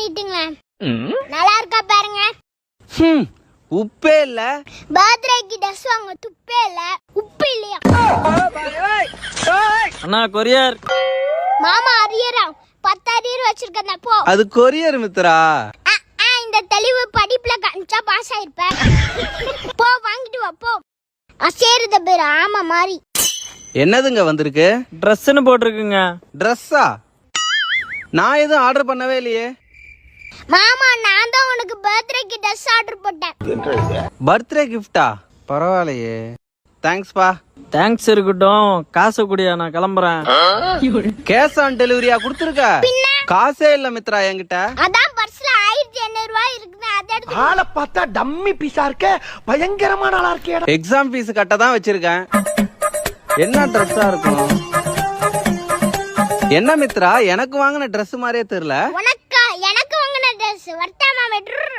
பண்ணிட்டுங்களே. நல்லா இருக்கா பாருங்க. உப்பே இல்ல. பர்த்டேக்கு ட்ரெஸ் வாங்க துப்பே இல்ல. உப்பு இல்லையா? அண்ணா கொரியர். மாமா அரியரா 10 அரியர் வச்சிருக்கேன் போ. அது கொரியர் மித்ரா. இந்த தெளிவு படிப்புல கஞ்சா பாஸ் ஆயிருப்பேன். போ வாங்கிட்டு வா போ. அசேருத பேர் ஆமா மாதிரி. என்னதுங்க வந்திருக்கு? ட்ரெஸ்ன்னு போட்டிருக்குங்க. ட்ரெஸ்ஸா? நான் எதுவும் ஆர்டர் பண்ணவே இல்லையே. மாமா நான் தான் உனக்கு பர்த்டேக்கு ட்ரெஸ் ஆர்டர் போட்டேன். பர்த்டே கிஃப்டா? பரவாயில்லையே. தேங்க்ஸ்பா. தேங்க்ஸ் இருக்கட்டும், காசு குடியா, நான் கிளம்புறேன். கேஷ் ஆன் டெலிவரியா கொடுத்துருக்க? காசே இல்ல மித்ரா என்கிட்ட. அதான் பர்ஸ்ல 1800 ரூபாய் இருக்கு. அத எடுத்து ஆளை பார்த்தா டம்மி பீஸா இருக்க, பயங்கரமான ஆளா இருக்கே. எக்ஸாம் ஃபீஸ் கட்ட தான் வச்சிருக்கேன். என்ன ட்ரெஸ்ஸா இருக்கும்? என்ன மித்ரா எனக்கு வாங்கின ட்ரெஸ் மாதிரியே தெரியல. எனக்கு வாங்கின ட்ரெஸ் வர்த்தாமா வெட்ரு